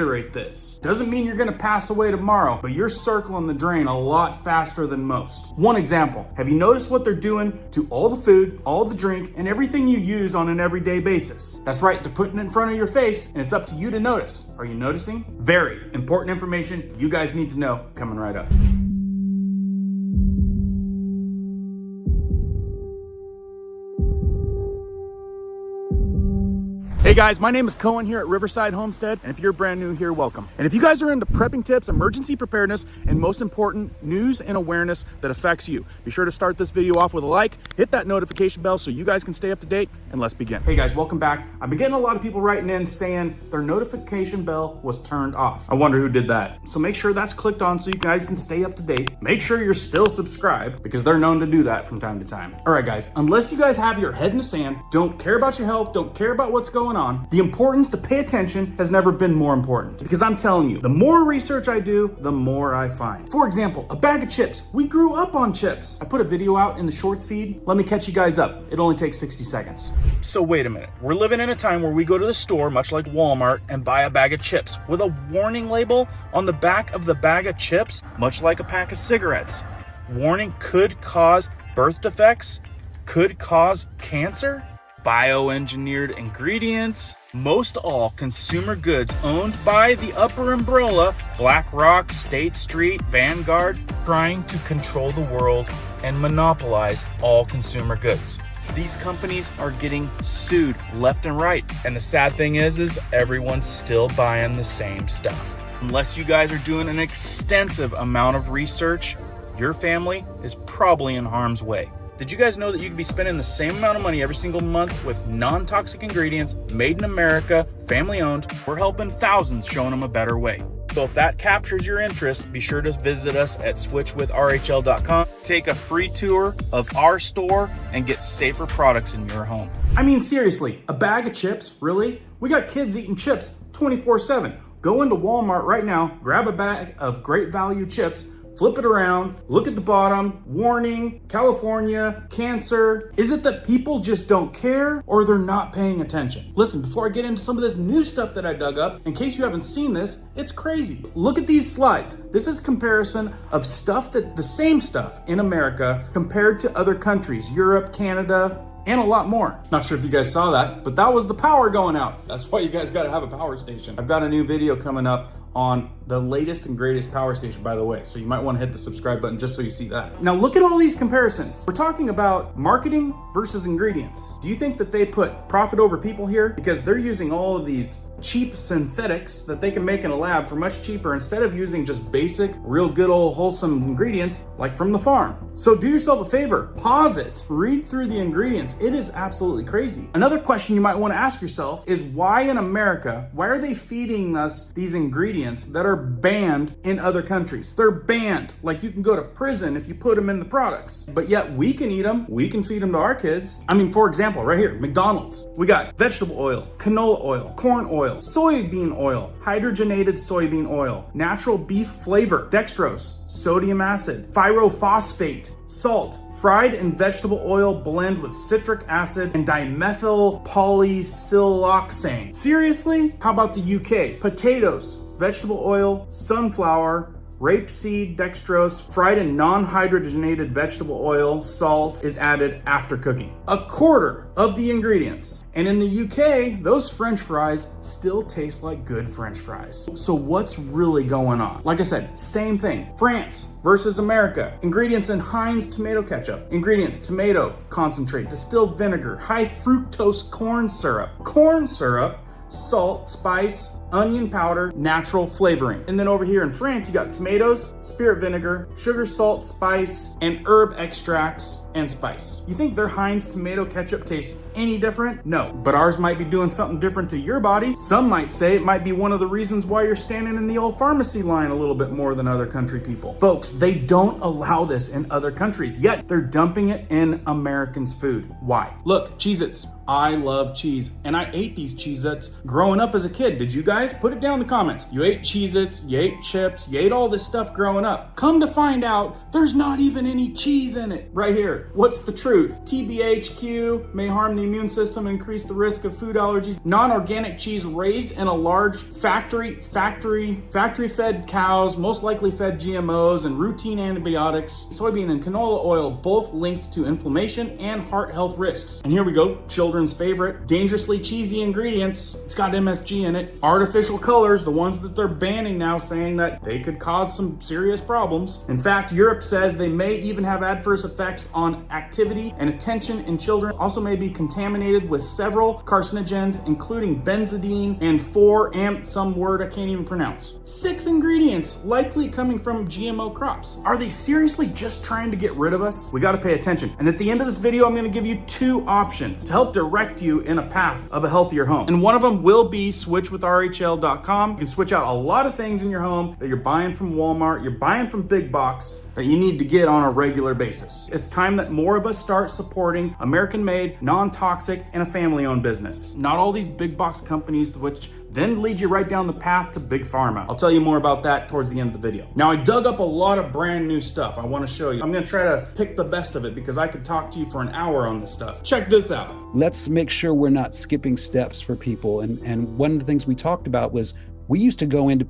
reiterate this. Doesn't mean you're gonna pass away tomorrow, but you're circling the drain a lot faster than most. One example, have you noticed what they're doing to all the food, all the drink, and everything you use on an everyday basis? That's right, they're putting it in front of your face, and it's up to you to notice. Are you noticing? Very important information you guys need to know coming right up. Hey guys, my name is Cohen here at Riverside Homestead, and if you're brand new here, welcome. And if you guys are into prepping tips, emergency preparedness, and most important, news and awareness that affects you, be sure to start this video off with a like, hit that notification bell so you guys can stay up to date, and let's begin. Hey guys, welcome back. I've been getting a lot of people writing in saying their notification bell was turned off. I wonder who did that. So make sure that's clicked on so you guys can stay up to date. Make sure you're still subscribed because they're known to do that from time to time. All right guys, unless you guys have your head in the sand, don't care about your health, don't care about what's going on, the importance to pay attention has never been more important. Because I'm telling you, the more research I do, the more I find. For example, a bag of chips. We grew up on chips. I put a video out in the shorts feed. Let me catch you guys up. It only takes 60 seconds. So wait a minute. We're living in a time where we go to the store, much like Walmart, and buy a bag of chips with a warning label on the back of the bag of chips, much like a pack of cigarettes. Warning: could cause birth defects, could cause cancer. Bioengineered ingredients, most all consumer goods owned by the upper umbrella, BlackRock, State Street, Vanguard, trying to control the world and monopolize all consumer goods. These companies are getting sued left and right. And the sad thing is everyone's still buying the same stuff. Unless you guys are doing an extensive amount of research, your family is probably in harm's way. Did you guys know that you could be spending the same amount of money every single month with non-toxic ingredients, made in America, family owned? We're helping thousands, showing them a better way. So if that captures your interest, be sure to visit us at switchwithrhl.com. Take a free tour of our store and get safer products in your home. I mean, seriously, a bag of chips, really? We got kids eating chips 24/7. Go into Walmart right now, grab a bag of great value chips, flip it around, look at the bottom, warning, California, cancer. Is it that people just don't care or they're not paying attention? Listen, before I get into some of this new stuff that I dug up, in case you haven't seen this, it's crazy. Look at these slides. This is comparison of stuff the same stuff in America compared to other countries, Europe, Canada, and a lot more. Not sure if you guys saw that, but that was the power going out. That's why you guys gotta have a power station. I've got a new video coming up on the latest and greatest power station, by the way. So you might want to hit the subscribe button just so you see that. Now look at all these comparisons. We're talking about marketing versus ingredients. Do you think that they put profit over people here? Because they're using all of these cheap synthetics that they can make in a lab for much cheaper instead of using just basic, real good old wholesome ingredients like from the farm. So do yourself a favor, pause it, read through the ingredients. It is absolutely crazy. Another question you might want to ask yourself is why in America, why are they feeding us these ingredients that are banned in other countries? They're banned. Like you can go to prison if you put them in the products, but yet we can eat them. We can feed them to our kids. I mean, for example, right here, McDonald's, we got vegetable oil, canola oil, corn oil, soybean oil, hydrogenated soybean oil, natural beef flavor, dextrose, sodium acid, pyrophosphate, salt, fried and vegetable oil blend with citric acid and dimethyl polysiloxane. Seriously? How about the UK? Potatoes, vegetable oil, sunflower, rapeseed, dextrose, fried and non-hydrogenated vegetable oil, salt is added after cooking. A quarter of the ingredients. And in the UK, those French fries still taste like good French fries. So what's really going on? Like I said, same thing. France versus America. Ingredients in Heinz tomato ketchup. Ingredients: tomato concentrate, distilled vinegar, high fructose corn syrup, salt, spice, onion powder, natural flavoring. And then over here in France, you got tomatoes, spirit vinegar, sugar, salt, spice, and herb extracts and spice. You think their Heinz tomato ketchup tastes any different? No, but ours might be doing something different to your body. Some might say it might be one of the reasons why you're standing in the old pharmacy line a little bit more than other country people. Folks, they don't allow this in other countries, yet they're dumping it in Americans' food. Why? Look, Cheez-Its. I love cheese, and I ate these Cheez-Its growing up as a kid. Did you guys? guys? Put it down in the comments. You ate Cheez-Its, you ate chips, you ate all this stuff growing up. Come to find out, there's not even any cheese in it. Right here. What's the truth? TBHQ may harm the immune system, increase the risk of food allergies. Non-organic cheese raised in a large factory-fed cows, most likely fed GMOs and routine antibiotics. Soybean and canola oil both linked to inflammation and heart health risks. And here we go, children's favorite, dangerously cheesy ingredients. It's got MSG in it. Artificial colors, the ones that they're banning now, saying that they could cause some serious problems. In fact, Europe says they may even have adverse effects on activity and attention in children. Also may be contaminated with several carcinogens, including benzidine and some word I can't even pronounce. 6 ingredients likely coming from GMO crops. Are they seriously just trying to get rid of us? We got to pay attention. And at the end of this video, I'm going to give you 2 options to help direct you in a path of a healthier home. And one of them will be switchwithrhl.com. You can switch out a lot of things in your home that you're buying from Walmart, you're buying from big box, that you need to get on a regular basis. It's time that more of us start supporting American-made, non-toxic, and a family-owned business. Not all these big box companies, which then lead you right down the path to big pharma. I'll tell you more about that towards the end of the video. Now, I dug up a lot of brand new stuff I want to show you. I'm going to try to pick the best of it because I could talk to you for an hour on this stuff. Check this out. Let's make sure we're not skipping steps for people. And one of the things we talked about was we used to go into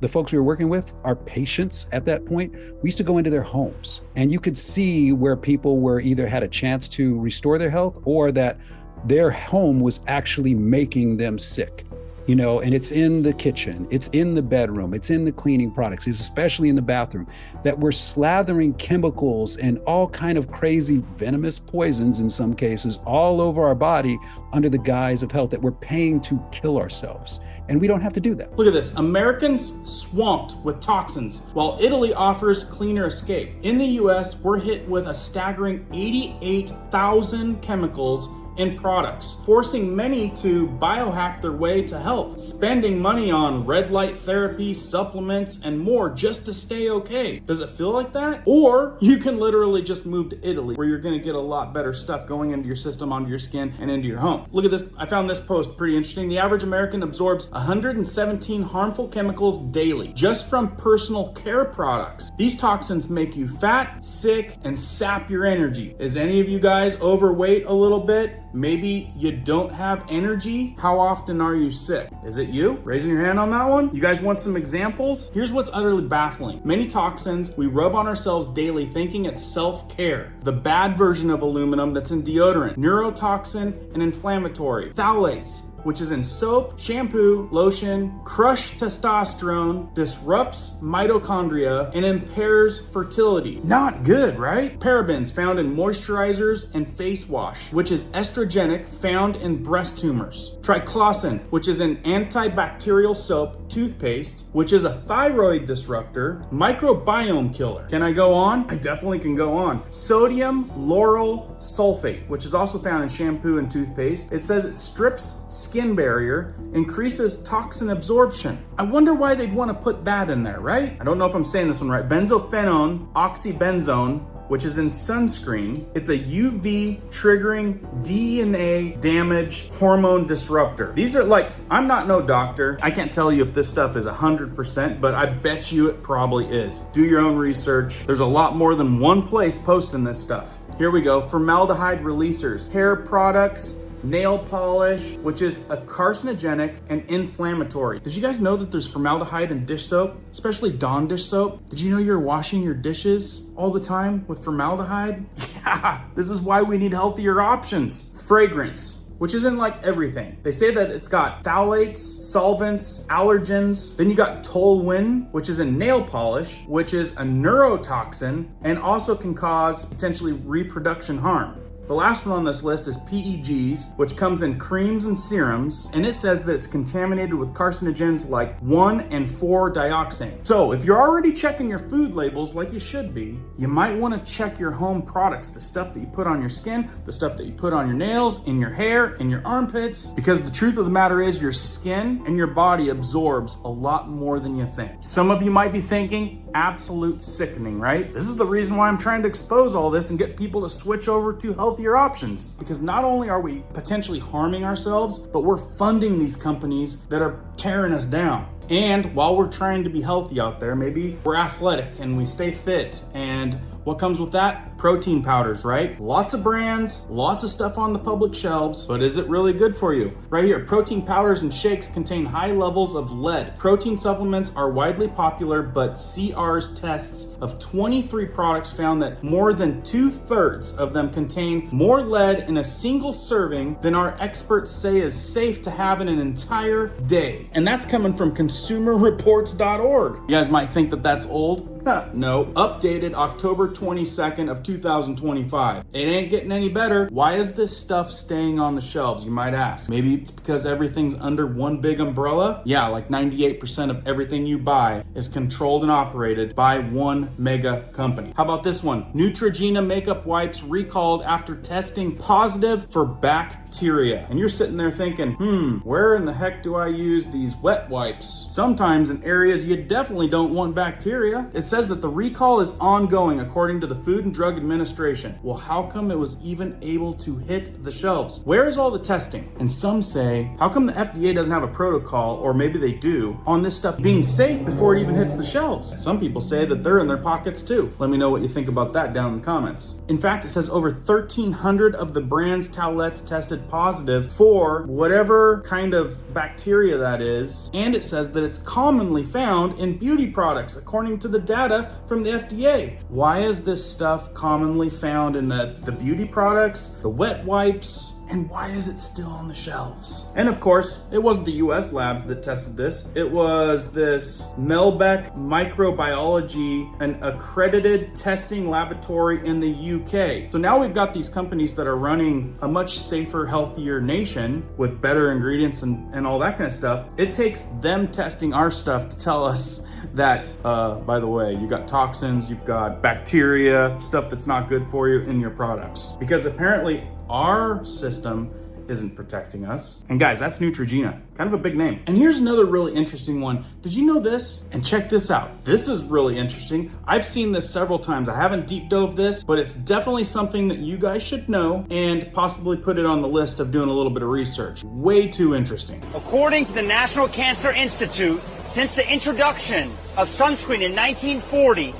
the folks we were working with, our patients at that point, we used to go into their homes, and you could see where people were either had a chance to restore their health or that their home was actually making them sick. You know, and it's in the kitchen, it's in the bedroom, it's in the cleaning products, it's especially in the bathroom, that we're slathering chemicals and all kind of crazy venomous poisons in some cases all over our body under the guise of health, that we're paying to kill ourselves. And we don't have to do that. Look at this. Americans swamped with toxins, while Italy offers cleaner escape. In the US, we're hit with a staggering 88,000 chemicals in products, forcing many to biohack their way to health, spending money on red light therapy, supplements, and more just to stay okay. Does it feel like that? Or you can literally just move to Italy, where you're gonna get a lot better stuff going into your system, onto your skin, and into your home. Look at this. I found this post pretty interesting. The average American absorbs 117 harmful chemicals daily, just from personal care products. These toxins make you fat, sick, and sap your energy. Is any of you guys overweight a little bit? Maybe you don't have energy? How often are you sick? Is it you? Raising your hand on that one? You guys want some examples? Here's what's utterly baffling. Many toxins we rub on ourselves daily thinking it's self-care. The bad version of aluminum that's in deodorant, neurotoxin and inflammatory. Phthalates, which is in soap, shampoo, lotion, crushed testosterone, disrupts mitochondria, and impairs fertility. Not good, right? Parabens found in moisturizers and face wash, which is estrogenic, found in breast tumors. Triclosan, which is an antibacterial soap, toothpaste, which is a thyroid disruptor, microbiome killer. Can I go on? I definitely can go on. Sodium lauryl sulfate, which is also found in shampoo and toothpaste. It says it strips skin barrier, increases toxin absorption. I wonder why they'd want to put that in there, right? I don't know if I'm saying this one right. Benzophenone, oxybenzone, which is in sunscreen. It's a UV triggering DNA damage hormone disruptor. These are like, I'm not no doctor. I can't tell you if this stuff is 100%, but I bet you it probably is. Do your own research. There's a lot more than one place posting this stuff. Here we go. Formaldehyde releasers, hair products, nail polish, which is a carcinogenic and inflammatory. Did you guys know that there's formaldehyde in dish soap, especially Dawn dish soap? Did you know you're washing your dishes all the time with formaldehyde? Yeah, this is why we need healthier options. Fragrance, which is in like everything. They say that it's got phthalates, solvents, allergens. Then you got toluene, which is in nail polish, which is a neurotoxin and also can cause potentially reproduction harm. The last one on this list is PEGs, which comes in creams and serums, and it says that it's contaminated with carcinogens like 1 and 4-dioxane. So if you're already checking your food labels like you should be, you might want to check your home products, the stuff that you put on your skin, the stuff that you put on your nails, in your hair, in your armpits, because the truth of the matter is your skin and your body absorbs a lot more than you think. Some of you might be thinking, absolute sickening, right? This is the reason why I'm trying to expose all this and get people to switch over to healthier options. Because not only are we potentially harming ourselves, but we're funding these companies that are tearing us down. And while we're trying to be healthy out there, maybe we're athletic and we stay fit. And what comes with that? Protein powders, right? Lots of brands, lots of stuff on the public shelves, but is it really good for you? Right here, protein powders and shakes contain high levels of lead. Protein supplements are widely popular, but CR's tests of 23 products found that more than 2/3 of them contain more lead in a single serving than our experts say is safe to have in an entire day. And that's coming from consumerreports.org. You guys might think that that's old. No, updated October 22nd of 2025. It ain't getting any better. Why is this stuff staying on the shelves, you might ask? Maybe it's because everything's under one big umbrella? Yeah, like 98% of everything you buy is controlled and operated by one mega company. How about this one? Neutrogena makeup wipes recalled after testing positive for bacteria. And you're sitting there thinking, where in the heck do I use these wet wipes? Sometimes in areas you definitely don't want bacteria. It says that the recall is ongoing according to the Food and Drug Administration. Well, how come it was even able to hit the shelves? Where is all the testing? And some say, how come the FDA doesn't have a protocol, or maybe they do, on this stuff being safe before it even hits the shelves? Some people say that they're in their pockets too. Let me know what you think about that down in the comments. In fact, it says over 1,300 of the brand's towelettes tested positive for whatever kind of bacteria that is. And it says that it's commonly found in beauty products, according to the data from the FDA. Why is this stuff commonly found in the beauty products, the wet wipes, and why is it still on the shelves? And of course, it wasn't the US labs that tested this. It was this Melbeck Microbiology, an accredited testing laboratory in the UK. So now we've got these companies that are running a much safer, healthier nation with better ingredients and all that kind of stuff. It takes them testing our stuff to tell us that, by the way, you got toxins, you've got bacteria, stuff that's not good for you in your products. Because apparently our system isn't protecting us. And guys, that's Neutrogena, kind of a big name. And here's another really interesting one. Did you know this? And check this out. This is really interesting. I've seen this several times. I haven't deep dove this, but it's definitely something that you guys should know and possibly put it on the list of doing a little bit of research. Way too interesting. According to the National Cancer Institute, since the introduction of sunscreen in 1940,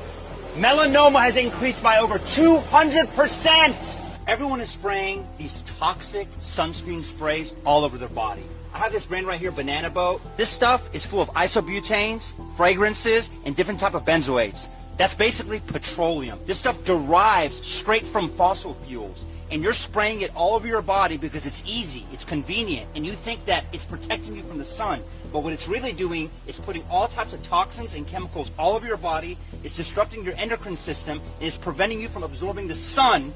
melanoma has increased by over 200%. Everyone is spraying these toxic sunscreen sprays all over their body. I have this brand right here, Banana Boat. This stuff is full of isobutanes, fragrances, and different type of benzoates. That's basically petroleum. This stuff derives straight from fossil fuels. And you're spraying it all over your body because it's easy, it's convenient, and you think that it's protecting you from the sun. But what it's really doing is putting all types of toxins and chemicals all over your body. It's disrupting your endocrine system, and it's preventing you from absorbing the sun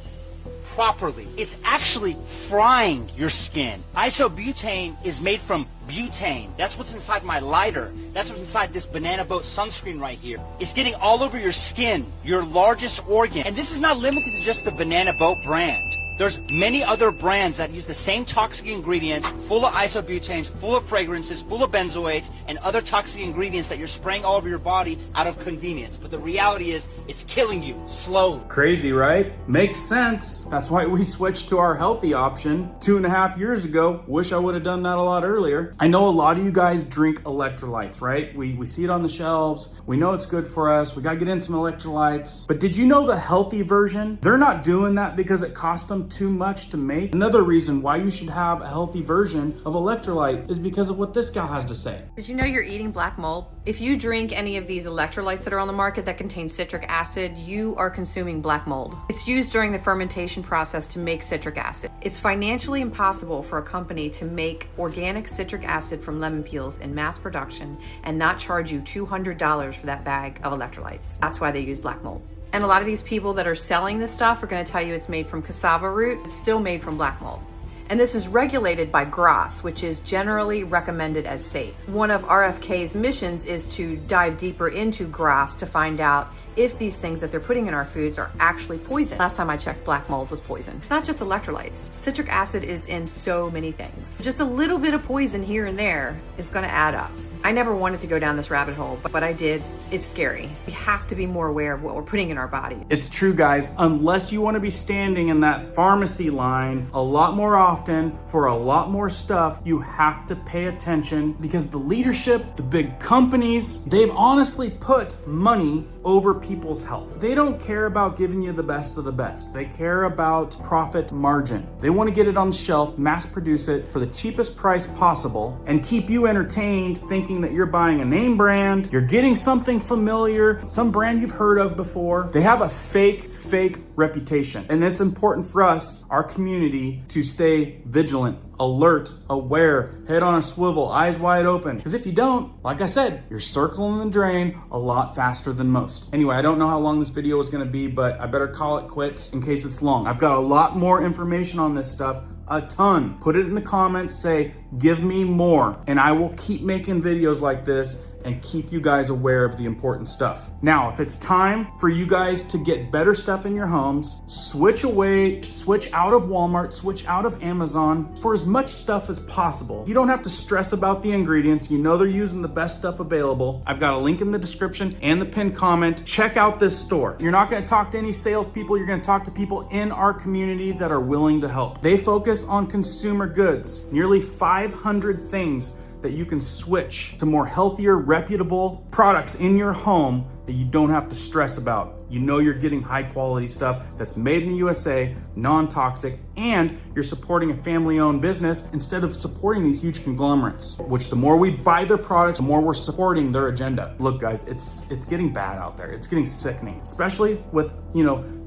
properly. It's actually frying your skin. Isobutane is made from butane. That's what's inside my lighter. That's what's inside this Banana Boat sunscreen right here. It's getting all over your skin, your largest organ. And this is not limited to just the Banana Boat brand. There's many other brands that use the same toxic ingredients, full of isobutanes, full of fragrances, full of benzoates, and other toxic ingredients that you're spraying all over your body out of convenience. But the reality is, it's killing you slowly. Crazy, right? Makes sense. That's why we switched to our healthy option 2.5 years ago. Wish I would have done that a lot earlier. I know a lot of you guys drink electrolytes, right? We see it on the shelves. We know it's good for us. We gotta get in some electrolytes. But did you know the healthy version? They're not doing that because it cost them too much to make. Another reason why you should have a healthy version of electrolyte is because of what this gal has to say. Did you know you're eating black mold? If you drink any of these electrolytes that are on the market that contain citric acid, you are consuming black mold. It's used during the fermentation process to make citric acid. It's financially impossible for a company to make organic citric acid from lemon peels in mass production and not charge you $200 for that bag of electrolytes. That's why they use black mold. And a lot of these people that are selling this stuff are going to tell you it's made from cassava root. It's still made from black mold. And this is regulated by GRAS, which is generally recommended as safe. One of RFK's missions is to dive deeper into GRAS to find out if these things that they're putting in our foods are actually poison. Last time I checked, black mold was poison. It's not just electrolytes. Citric acid is in so many things. Just a little bit of poison here and there is going to add up. I never wanted to go down this rabbit hole, but I did. It's scary. We have to be more aware of what we're putting in our body. It's true, guys. Unless you want to be standing in that pharmacy line a lot more often for a lot more stuff, you have to pay attention, because the leadership, the big companies, they've honestly put money over people's health. They don't care about giving you the best of the best. They care about profit margin. They want to get it on the shelf, mass produce it for the cheapest price possible, and keep you entertained thinking that you're buying a name brand, you're getting something familiar, some brand you've heard of before. They have a fake reputation. And it's important for us, our community, to stay vigilant, alert, aware, head on a swivel, eyes wide open. Because if you don't, like I said, you're circling the drain a lot faster than most. Anyway, I don't know how long this video is gonna be, but I better call it quits in case it's long. I've got a lot more information on this stuff, a ton. Put it in the comments, say, give me more, and I will keep making videos like this and keep you guys aware of the important stuff. Now, if it's time for you guys to get better stuff in your homes, switch out of Walmart, switch out of Amazon for as much stuff as possible. You don't have to stress about the ingredients. You know they're using the best stuff available. I've got a link in the description and the pinned comment. Check out this store. You're not gonna talk to any salespeople. You're gonna talk to people in our community that are willing to help. They focus on consumer goods, nearly 500 things that you can switch to more healthier, reputable products in your home that you don't have to stress about. You know you're getting high quality stuff that's made in the USA, non-toxic, and you're supporting a family-owned business instead of supporting these huge conglomerates, which the more we buy their products, the more we're supporting their agenda. Look, guys, it's getting bad out there. It's getting sickening, especially with,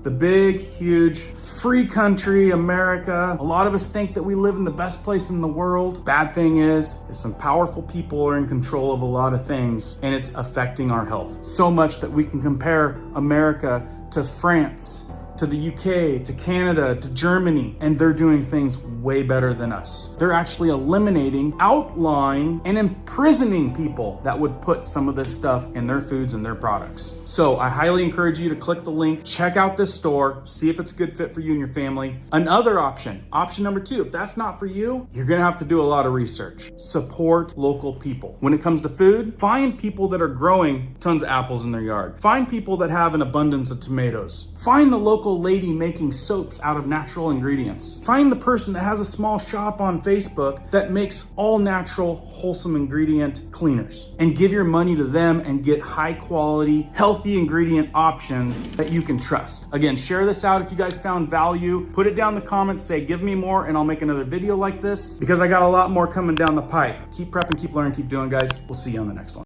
the big, huge, free country, America. A lot of us think that we live in the best place in the world. Bad thing is some powerful people are in control of a lot of things, and it's affecting our health. So much that we can compare America to France, to the UK, to Canada, to Germany, and they're doing things way better than us. They're actually eliminating, outlawing, and imprisoning people that would put some of this stuff in their foods and their products. So I highly encourage you to click the link, check out this store, see if it's a good fit for you and your family. Another option number 2, if that's not for you, you're gonna have to do a lot of research. Support local people. When it comes to food, find people that are growing tons of apples in their yard. Find people that have an abundance of tomatoes. Find the local lady making soaps out of natural ingredients. Find the person that has a small shop on Facebook that makes all natural, wholesome ingredient cleaners, and give your money to them and get high quality, healthy ingredient options that you can trust. Again, share this out if you guys found value. Put it down in the comments, say give me more, and I'll make another video like this, because I got a lot more coming down the pipe. Keep prepping, keep learning, keep doing, guys. We'll see you on the next one.